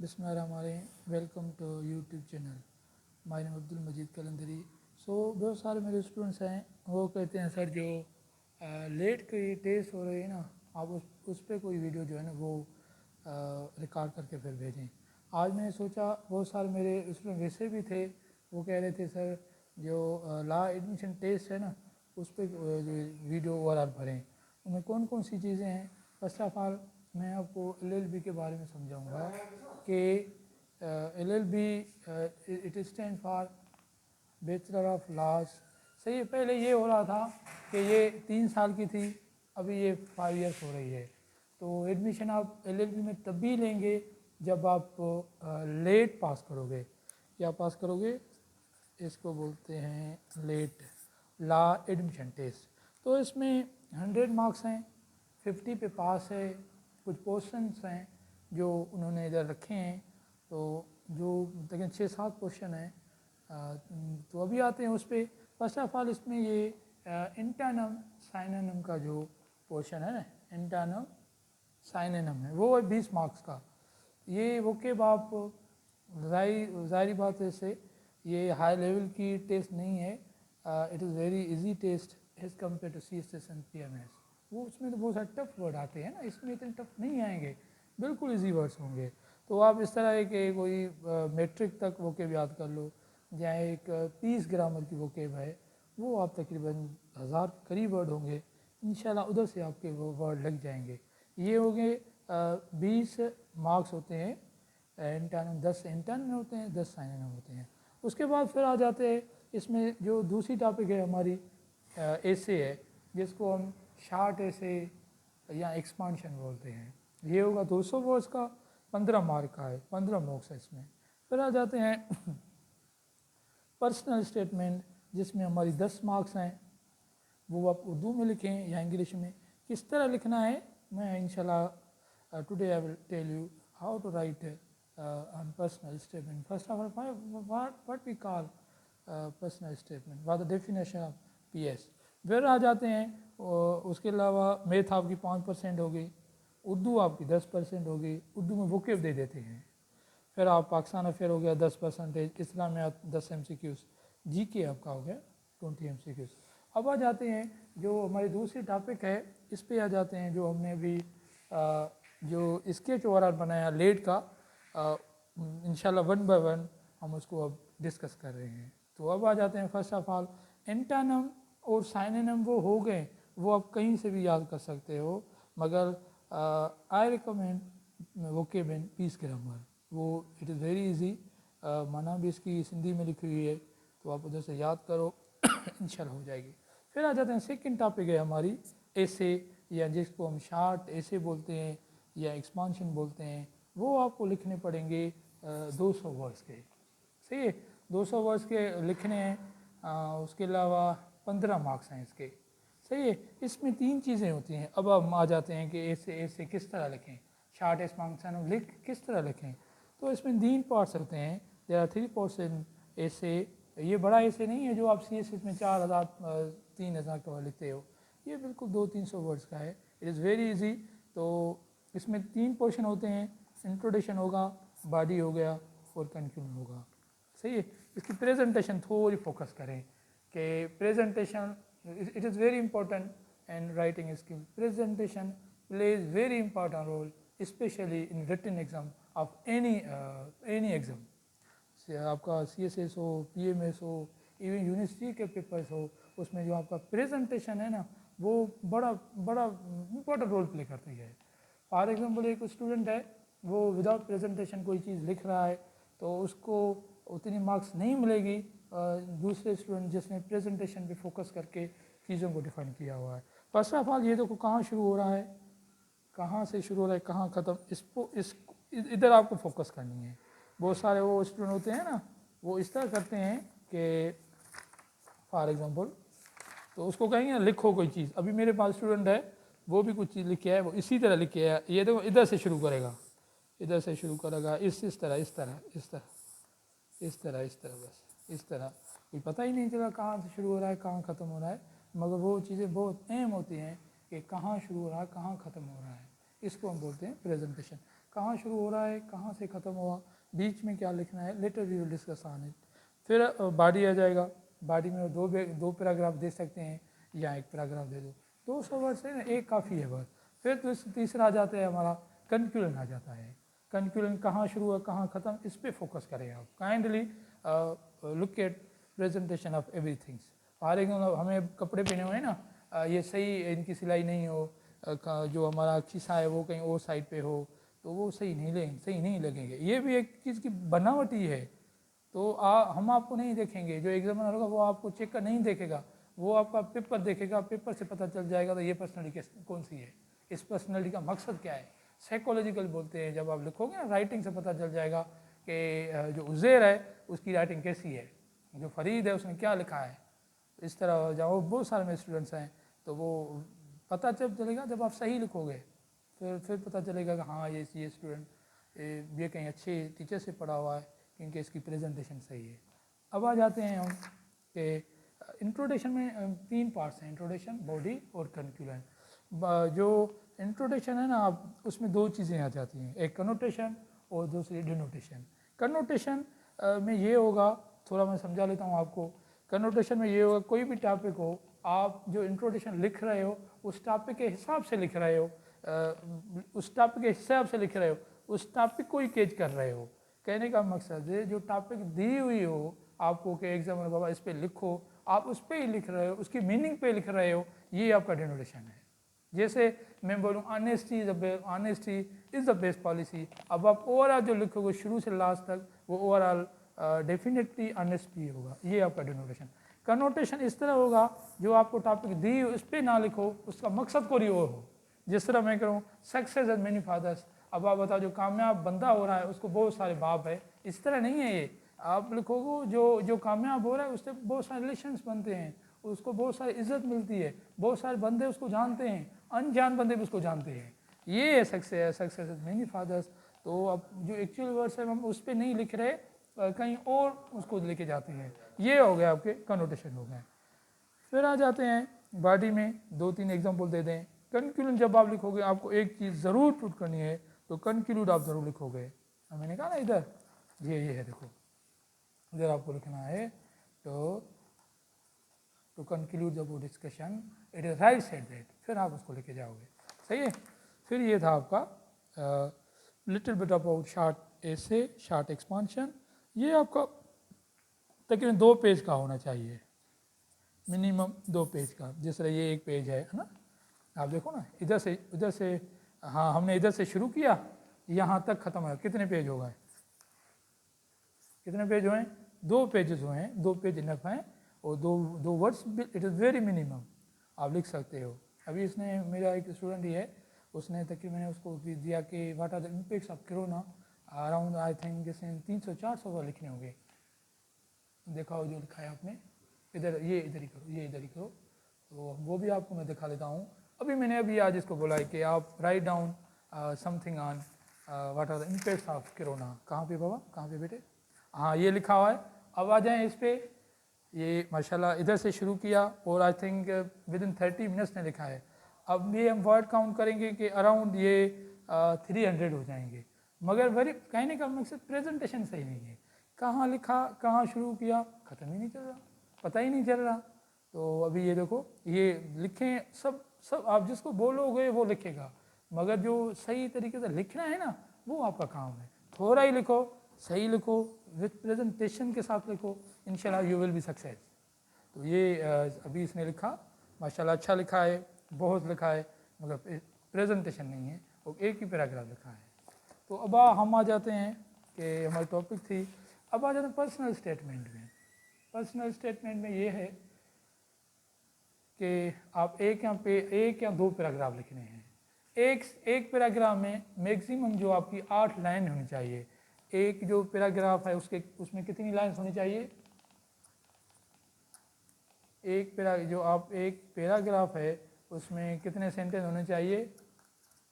बिस्मिल्लाहिर्रहमानिर्रहीम। Welcome to YouTube channel. My name Abdul Majid Kalandari. बहुत सारे मेरे स्टूडेंट्स हैं, वो कहते हैं सर जो लेट की टेस्ट हो रही है ना, आप उस पर कोई वीडियो जो है ना वो रिकॉर्ड करके फिर भेजें। आज मैंने सोचा बहुत सारे मेरे स्टूडेंट वैसे भी थे, वो कह रहे थे सर जो ला एडमिशन टेस्ट है ना उस पर वीडियो ओवरऑल भरें। उनमें कौन कौन सी चीज़ें हैं। फर्स्ट ऑफ ऑल मैं आपको LLB के बारे में समझाऊंगा कि LLB it stand for bachelor of laws. सही है, पहले ये हो रहा था कि ये 3 साल की थी, अभी ये 5 इयर्स हो रही है। तो एडमिशन आप LLB में तब भी लेंगे जब आप लेट पास करोगे। क्या पास करोगे? इसको बोलते हैं लेट ला एडमिशन टेस्ट। तो इसमें 100 मार्क्स हैं, 50 पे पास है। कुछ पोर्शंस हैं जो उन्होंने इधर रखे हैं, तो जो तकरीबन 6-7 क्वेश्चन हैं। तो अभी आते हैं उस पर। फर्स्ट ऑफ ऑल इसमें ये इंटरनम साइनोनिम का जो पोर्शन है ना, इंटरनम साइनोनिम है, वो है 20 मार्क्स का। ये वोकेब आप ज़ाहिरी बात है से ये हाई लेवल की टेस्ट नहीं है। It is very easy test as compare to CSS and PMS। वो उसमें तो बहुत सारे टफ वर्ड आते हैं ना, इसमें इतने टफ नहीं आएंगे, बिल्कुल इजी वर्ड्स होंगे। तो आप इस तरह के कोई मेट्रिक तक वोकेब याद कर लो, या एक पीस ग्रामर की वोकेब है, वो आप तकरीबन 1000 के करीब वर्ड होंगे। इंशाल्लाह उधर से आपके वो वर्ड लग जाएंगे। ये हो गए 20 मार्क्स होते हैं। इंटरनल 10 इंटरनल होते हैं, 10 साइनल होते हैं। उसके बाद फिर आ जाते हैं इसमें जो दूसरी टॉपिक है हमारी एसे है, जिसको हम शार्ट एसे या एक्सपांशन बोलते हैं। ये होगा 200 वर्ड्स का, 15 मार्क का है, 15 मार्क्स है इसमें। फिर आ जाते हैं पर्सनल स्टेटमेंट, जिसमें हमारी 10 मार्क्स हैं। वो आप उर्दू में लिखें या इंग्लिश में, किस तरह लिखना है मैं इंशाल्लाह today I will tell you how to write on personal statement. First of all what we call personal statement, what the definition of PS। फिर आ जाते हैं उसके अलावा मैथ आपकी 5% होगी, उर्दू आपकी 10% होगी, उर्दू में वोकेब दे देते हैं। फिर आप पाकिस्तान अफेयर हो गया 10%, इस्लामियात 10 MCQs, GK आपका हो गया 20 MCQs। अब आ जाते हैं जो हमारी दूसरी टॉपिक है, इस पे आ जाते हैं जो हमने अभी जो स्केच ओवरऑल बनाया लेट का। इंशाल्लाह 1 बाय 1 हम उसको अब डिस्कस कर रहे हैं। तो अब आ जाते हैं फर्स्ट ऑफ ऑल एंटोनिम और साइनोनिम वो हो गए, वो आप कहीं से भी याद कर सकते हो, मगर I recommend vocab in peace grammar. वो इट इज़ वेरी इजी, माना भी इसकी सिंधी में लिखी हुई है, तो आप उधर से याद करो इंशाल्लाह हो जाएगी। फिर आ जाते हैं सेकंड टॉपिक है हमारी एसे, या जिसको हम शार्ट एसे बोलते हैं या एक्सपांशन बोलते हैं। वो आपको लिखने पड़ेंगे 200 वर्ड्स के। सही है, 200 वर्ड्स के लिखने हैं। उसके अलावा 15 मार्क्स हैं इसके। सही है, इसमें 3 चीज़ें होती हैं। अब हम आ जाते हैं कि ऐसे किस तरह लिखें, शार्ट एक्सपांशन लिख किस तरह लिखें। तो इसमें 3 पार्ट्स होते हैं। देयर आर 3 पार्ट्स इन ऐसे। ये बड़ा ऐसे नहीं है जो आप CSS में 4000 3000 का लिखते हो, ये बिल्कुल 200-300 वर्ड्स का है। It is very easy. तो इसमें 3 पोर्शन होते हैं, इंट्रोडक्शन होगा, बॉडी हो गया और कंक्लूजन होगा। सही है, इसकी प्रेजेंटेशन थोड़ी फोकस करें कि presentation it is very important and writing skill. Presentation plays very important role specially in written exam of any exam. आपका CSS हो, PMS हो, इवन यूनिवर्सिटी के पेपर्स हो, उसमें जो आपका प्रेजेंटेशन है ना वो बड़ा बड़ा इंपॉर्टेंट रोल प्ले करती है। फॉर एग्जांपल एक स्टूडेंट है, वो विदाउट प्रेजेंटेशन कोई चीज़ लिख रहा है तो उसको उतनी मार्क्स नहीं मिलेगी दूसरे स्टूडेंट जिसने प्रेजेंटेशन पे फोकस करके चीज़ों को डिफाइन किया हुआ है। फर्स्ट ऑफ ऑल ये देखो कहाँ शुरू हो रहा है, कहाँ से शुरू हो रहा है, कहाँ ख़त्म, इस इधर आपको फोकस करनी है। बहुत सारे वो स्टूडेंट होते हैं ना, वो इस तरह करते हैं कि फॉर एग्जांपल तो उसको कहेंगे ना लिखो कोई चीज़। अभी मेरे पास स्टूडेंट है, वो भी कुछ चीज़ लिख के है, वो इसी तरह लिख के है। ये देखो इधर से शुरू करेगा, इधर से शुरू करेगा, इस तरह इस तरह इस तरह इस तरह इस तरह, बस इस तरह। कोई पता ही नहीं चला कहाँ से शुरू हो रहा है कहाँ ख़त्म हो रहा है, मगर वो चीज़ें बहुत अहम होती हैं कि कहाँ शुरू हो रहा है कहाँ ख़त्म हो रहा है। इसको हम बोलते हैं प्रेजेंटेशन। कहाँ शुरू हो रहा है, कहाँ से ख़त्म हुआ, बीच में क्या लिखना है, later we will discuss on it. फिर बॉडी आ जाएगा, बॉडी में दो पैराग्राफ दे सकते हैं या एक पैराग्राफ दे दो, 200 वर्ड से ना एक काफ़ी है बस। फिर तो तीसरा आ जाता है हमारा कंक्लूजन आ जाता है। कंक्लूजन कहाँ शुरू हुआ कहाँ ख़त्म, इस पर फोकस करें आप। Kindly look at presentation of everythings. हर एक हमें कपड़े पहने हुए हैं ना, ये सही इनकी सिलाई नहीं हो, जो हमारा खिस्सा है वो कहीं और साइड पे हो तो वो सही नहीं लगेंगे। ये भी एक चीज़ की बनावट ही है। तो हम आपको नहीं देखेंगे, जो एग्जामिनर होगा वो आपको चेक कर नहीं देखेगा, वो आपका पेपर देखेगा, पेपर से पता चल जाएगा तो ये पर्सनैलिटी कौन सी है, इस पर्सनैलिटी का मकसद क्या है। साइकोलॉजिकल बोलते हैं, जब आप लिखोगे ना राइटिंग से पता चल जाएगा कि जो उज़ैर है उसकी राइटिंग कैसी है, जो फरीद है उसने क्या लिखा है। इस तरह जब बहुत सारे मेरे स्टूडेंट्स हैं तो वो पता चलेगा जब आप सही लिखोगे, फिर पता चलेगा कि हाँ ये स्टूडेंट ये कहीं अच्छे टीचर से पढ़ा हुआ है क्योंकि इसकी प्रेजेंटेशन सही है। अब आ जाते हैं हम कि इंट्रोडक्शन में 3 पार्ट्स हैं, इंट्रोडक्शन, बॉडी और कंक्लूजन। जो इंट्रोडक्शन है ना, आप उसमें 2 चीज़ें आ जाती हैं, एक कनोटेशन और दूसरी डिनोटेशन। कनोटेशन में ये होगा, थोड़ा मैं समझा लेता हूँ आपको। कनोटेशन में ये होगा, कोई भी टॉपिक हो, आप जो इंट्रोडक्शन लिख रहे हो उस टॉपिक के हिसाब से लिख रहे हो, उस टॉपिक के हिसाब से लिख रहे हो, उस टॉपिक को ही कैच कर रहे हो। कहने का मकसद है जो टॉपिक दी हुई हो आपको कि एग्जाम में बाबा इस पर लिखो, आप उस पर ही लिख रहे हो, उसकी मीनिंग पे लिख रहे हो, ये आपका डिनोटेशन है। जैसे मैं बोलूँ honesty is the best policy, अब आप ओवरऑल जो लिखोगे शुरू से लास्ट तक वो ओवरऑल डेफिनेटली ऑनेस्टी होगा, ये आपका डिनोटेशन। कनोटेशन इस तरह होगा जो आपको टॉपिक दी उस पर ना लिखो, उसका मकसद कोई और हो। जिस तरह मैं करूँ सक्सेस एज मेनी फादर्स, अब आप बताओ जो कामयाब बंदा हो रहा है उसको बहुत सारे बाप है, इस तरह नहीं है। ये आप लिखोगे जो कामयाब हो रहा है उससे बहुत सारे रिलेशंस बनते हैं, उसको बहुत सारी इज्जत मिलती है, बहुत सारे बंदे उसको जानते हैं, अनजान बंदे भी उसको जानते हैं, ये है सक्सेस एज मेनी फादर्स। तो अब जो एक्चुअल वर्ड्स है हम उस पर नहीं लिख रहे, कहीं और उसको लेके जाते हैं, ये हो गया आपके कनोटेशन हो गए। फिर आ जाते हैं बॉडी में, 2-3 एग्जाम्पल दे दें। कंक्लूजन जब आप लिखोगे आपको एक चीज़ ज़रूर पुट करनी है, तो कंक्लूड आप ज़रूर लिखोगे। मैंने कहा ना इधर ये है, देखो इधर आपको लिखना है तो conclude the discussion it is right side that, फिर आप उसको लेके जाओगे, सही है। फिर ये था आपका little bit about short essay, short expansion. ये आपका तकरीबन 2 पेज का होना चाहिए, मिनिमम 2 पेज का। जिस तरह ये 1 पेज है ना, आप देखो ना इधर से हाँ हमने इधर से शुरू किया यहाँ तक ख़त्म है, कितने पेज हो गए, कितने पेज हुए हैं, 2 पेजेस हुए हैं, 2 पेज इनफ हैं, और दो words it is very minimum आप लिख सकते हो। अभी इसने मेरा एक स्टूडेंट ही है, उसने तकरीबन मैंने उसको भी दिया कि what are the impacts of corona, around I think जैसे 300-400 वर्ड लिखने होंगे। देखा हो जो लिखा है आपने, इधर ही करो, ये इधर ही करो, तो वो भी आपको मैं दिखा देता हूँ। अभी आज इसको बोला है कि आप write down something on what are the impacts of corona. कहाँ पे बाबा, कहाँ पे बेटे, हाँ ये लिखा हुआ है। अब आ जाएँ इस पर, ये माशाल्लाह इधर से शुरू किया और I think with in 30 minutes ने लिखा है। अब ये हम वर्ड काउंट करेंगे कि अराउंड ये 300 हो जाएंगे, मगर वेरी कहने का मकसद प्रेजेंटेशन सही नहीं है, कहाँ लिखा कहाँ शुरू किया ख़त्म ही नहीं चल रहा, पता ही नहीं चल रहा। तो अभी ये देखो, ये लिखें सब आप जिसको बोलोगे वो लिखेगा, मगर जो सही तरीके से लिखना है ना वो आपका काम है। थोड़ा ही लिखो, सही लिखो, विद प्रेजेंटेशन के साथ लिखो, इंशाल्लाह यू विल बी सक्सेस। तो ये अभी इसने लिखा माशाल्लाह अच्छा लिखा है, बहुत लिखा है, मगर प्रेजेंटेशन नहीं है, और एक ही पैराग्राफ लिखा है। तो अब हम आ जाते हैं कि हमारी टॉपिक थी, अब आ जाते हैं पर्सनल स्टेटमेंट में। पर्सनल स्टेटमेंट में ये है कि आप एक या 2 पैराग्राफ लिखने हैं। एक पैराग्राफ में मैक्सिमम जो आपकी 8 लाइन होनी चाहिए। एक जो पैराग्राफ है उसमें कितनी लाइन्स होनी चाहिए, एक पैराग्राफ है उसमें कितने सेंटेंस होने चाहिए,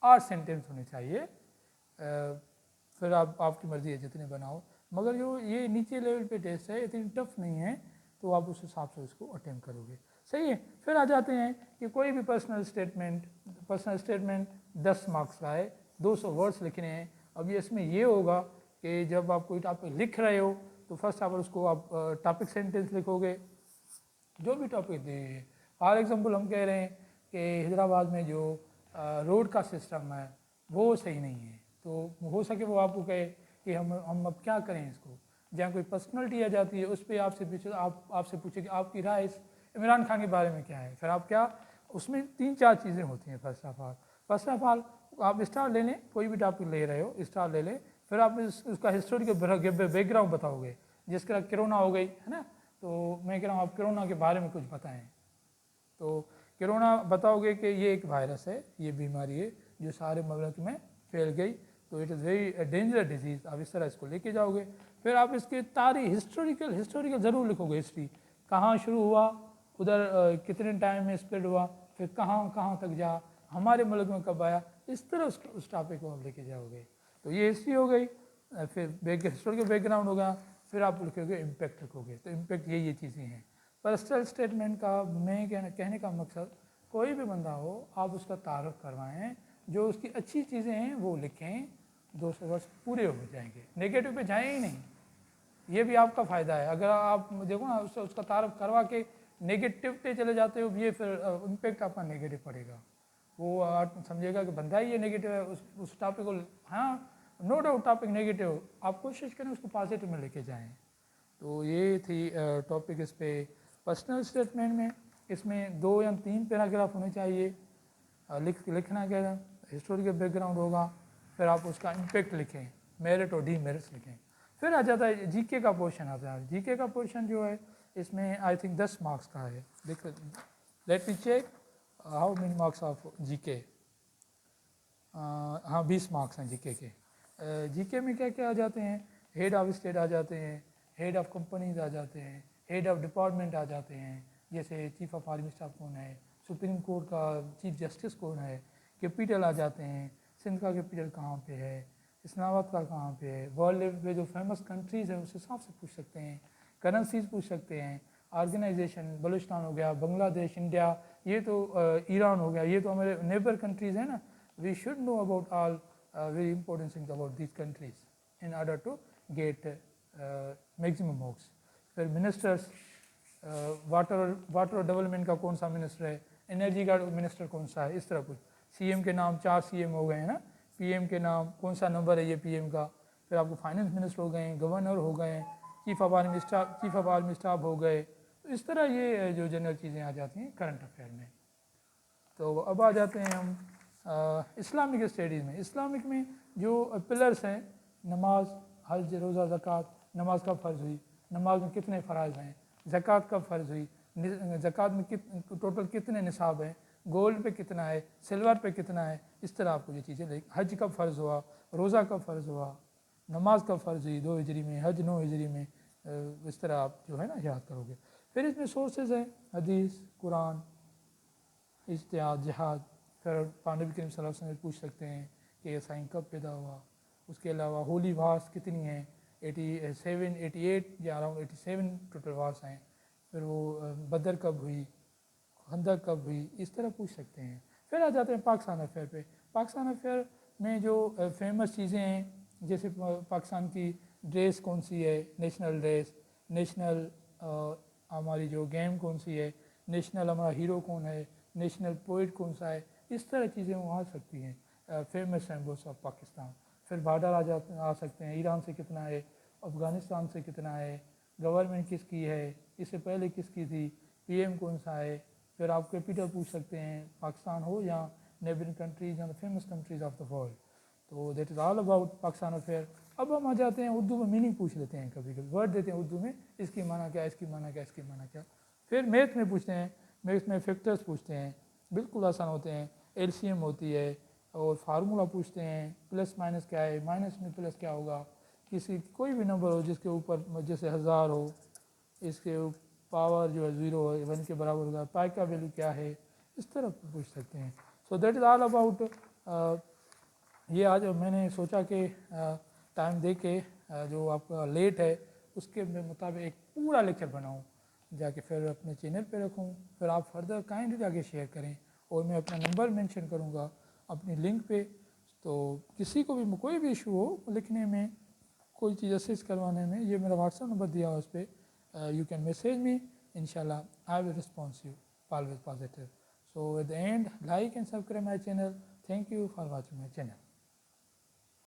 8 सेंटेंस होने चाहिए। फिर आपकी मर्ज़ी है जितने बनाओ, मगर जो ये नीचे लेवल पे टेस्ट है इतनी टफ नहीं है, तो आप उस हिसाब से उसको अटेम्प्ट करोगे, सही है। फिर आ जाते हैं कि कोई भी पर्सनल स्टेटमेंट 10 मार्क्स का है, 200 वर्ड्स लिखने हैं, अब ये इसमें ये होगा कि जब आप कोई टॉपिक लिख रहे हो तो फर्स्ट आप उसको आप टॉपिक सेंटेंस लिखोगे, जो भी टॉपिक दे। फॉर एग्जांपल हम कह रहे हैं कि हैदराबाद में जो रोड का सिस्टम है वो सही नहीं है, तो हो सके वो आपको कहे कि हम अब क्या करें इसको। जहाँ कोई पर्सनैलिटी आ जाती है उस पर आपसे पूछे कि आपकी राय इस इमरान खान के बारे में क्या है, फिर आप क्या, उसमें 3-4 चीज़ें होती हैं। फर्स्ट ऑफ ऑल आप स्टार ले लें, कोई भी टॉपिक ले रहे हो स्टार ले लें, फिर आप उसका हिस्टोरिकल बैकग्राउंड बताओगे। जिसका कोरोना हो गई है ना, तो मैं कह रहा हूँ आप कोरोना के बारे में कुछ बताएं। तो कोरोना बताओगे कि ये एक वायरस है, ये बीमारी है जो सारे मुल्क में फैल गई, तो it is very dangerous disease, आप इस तरह इसको लेके जाओगे। फिर आप इसके तारीख हिस्टोरिकल ज़रूर लिखोगे, हिस्ट्री कहाँ शुरू हुआ, उधर कितने टाइम में स्प्रेड हुआ, फिर कहाँ कहाँ तक जा, हमारे मुल्क में कब आया, इस तरह उस टॉपिक को आप लेके जाओगे। तो ये हिस्ट्री हो गई, फिर हिस्टोरिकल बैकग्राउंड होगा, फिर आप लिखोगे इम्पैक्ट लिखोगे। तो इम्पैक्ट ये चीज़ें हैं। पर्सनल स्टेटमेंट का मैं कहने का मकसद, कोई भी बंदा हो आप उसका तारुफ करवाएं, जो उसकी अच्छी चीज़ें हैं वो लिखें, 200 वर्ष पूरे हो जाएंगे, नेगेटिव पे जाएं ही नहीं। ये भी आपका फ़ायदा है। अगर आप देखो ना उसका तारुफ करवा के नेगेटिव पे चले जाते हो, ये फिर इम्पैक्ट आपका नेगेटिव पड़ेगा। वो आप समझेगा कि बंदा ही ये नेगेटिव है, उस टॉपिक को, हाँ नो डाउट टॉपिक नेगेटिव, आप कोशिश करें उसको पॉजिटिव में लेके जाएं। तो ये थी टॉपिक इस पे। पर्सनल स्टेटमेंट में इसमें 2 या 3 पैराग्राफ होने चाहिए। लिखना क्या है, हिस्टोरिकल बैकग्राउंड होगा, फिर आप उसका इम्पैक्ट लिखें, मेरिट और डीमेरिट्स लिखें। फिर आ जाता है जीके का पोर्शन आता है। जीके का पोर्शन जो है इसमें आई थिंक 10 मार्क्स का है। देखो, let me check how many marks of GK. हाँ 20 मार्क्स हैं जीके के। जीके में क्या क्या आ जाते हैं, हेड ऑफ स्टेट आ जाते हैं, हेड ऑफ कंपनीज आ जाते हैं, हेड ऑफ डिपार्टमेंट आ जाते हैं, जैसे चीफ ऑफ आर्मी स्टाफ कौन है, सुप्रीम कोर्ट का चीफ जस्टिस कौन है, कैपिटल आ जाते हैं, सिंध का कैपिटल कहाँ पे है, इस्लामाबाद का कहाँ पे है, वर्ल्ड लेवल पे जो फेमस कंट्रीज़ है उस हिसाब से पूछ सकते हैं, करेंसीज पूछ सकते हैं, ऑर्गेनाइजेशन, बलूचिस्तान हो गया, बांग्लादेश, इंडिया, ये तो ईरान हो गया, ये तो हमारे नेबर कंट्रीज़ हैं ना। We should know about all very important things about these countries in order to get maximum marks. फिर मिनिस्टर्स, वाटर डेवलपमेंट का कौन सा मिनिस्टर है, एनर्जी का मिनिस्टर कौन सा है, इस तरह कुछ। सीएम के नाम 4 सीएम हो गए हैं ना, पीएम के नाम कौन सा नंबर है ये पीएम का। फिर आपको फाइनेंस मिनिस्टर हो गए, गवर्नर हो गए, चीफ ऑफ आर्मी स्टाफ हो गए। तो इस तरह ये जो जनरल चीज़ें आ जाती हैं करंट अफेयर में। तो अब आ जाते हैं हम इस्लामिक स्टडीज़ में। इस्लामिक में जो पिलर्स हैं, नमाज, हज, रोज़ा, ज़कात। नमाज कब फ़र्ज़ हुई, नमाज में कितने फ़राइज़ हैं, ज़कात कब फ़र्ज़ हुई, ज़कात में टोटल कितने निसाब हैं, गोल्ड पे कितना है, सिल्वर पे कितना है, इस तरह आपको ये चीज़ें देख। हज कब फ़र्ज़ हुआ, रोज़ा कब फ़र्ज़ हुआ, नमाज कब फ़र्ज़ हुई 2 हिजरी में, हज 9 हिजरी में, इस तरह आप जो है ना याद करोगे। फिर इसमें सोर्सेज हैं, हदीस, कुरान, इज्तिहाद, जिहाद। फिर पानबी करीम सल्लल्लाहु अलैहि वसल्लम पूछ सकते हैं कि ये साइन कब पैदा हुआ। उसके अलावा होली वार्स कितनी हैं, 87, 88 या अराउंड 87 टोटल वार्स हैं। फिर वो बदर कब हुई, खंदक कब हुई, इस तरह पूछ सकते हैं। फिर आ जाते हैं पाकिस्तान अफेयर पे। पाकिस्तान अफेयर में जो फेमस चीज़ें हैं, जैसे पाकिस्तान की ड्रेस कौन सी है, नेशनल ड्रेस, नेशनल हमारी जो गेम कौन सी है, नेशनल हमारा हीरो कौन है, नेशनल पोइट कौन सा है, इस तरह चीज़ें वहाँ आ सकती हैं। Famous symbols of Pakistan. फिर बॉर्डर आ सकते हैं, ईरान से कितना है, अफ़गानिस्तान से कितना है, गवर्नमेंट किसकी है, इससे पहले किसकी थी, पीएम कौन सा है। फिर आप कैपिटल पूछ सकते हैं, पाकिस्तान हो या नेबरिंग कंट्रीज या famous countries of the world. तो that is all about Pakistan affair. अब हम आ जाते हैं उर्दू में, मीनिंग पूछ लेते हैं, कभी कभी वर्ड देते हैं उर्दू में, इसकी माना क्या, इसकी माना क्या, इसकी माना क्या। फिर मैथ में पूछते हैं, मैथ में फैक्टर्स पूछते हैं, बिल्कुल आसान होते हैं, एलसीएम होती है, और फार्मूला पूछते हैं, प्लस माइनस क्या है, माइनस में प्लस क्या होगा, किसी कोई भी नंबर हो जिसके ऊपर जैसे 1000 हो, इसके पावर जो है 0 है, 1 के बराबर होगा, पाई का वैल्यू क्या है, इस तरह पूछ सकते हैं। So that is all about. ये आज मैंने सोचा कि टाइम दे के जो आपका लेट है उसके मुताबिक एक पूरा लेक्चर बनाऊँ, जाके फिर अपने चैनल पे रखूँ, फिर आप फर्दर काइंडली जाके शेयर करें, और मैं अपना नंबर मेंशन करूँगा अपनी लिंक पे, तो किसी को भी कोई भी इशू हो लिखने में, कोई चीज़ असिस्ट करवाने में, ये मेरा व्हाट्सएप नंबर दिया हुआ, उस पर यू कैन मैसेज मी, इंशाल्लाह I will response you always positive. So at the end, like and subscribe my channel. Thank you for watching my channel.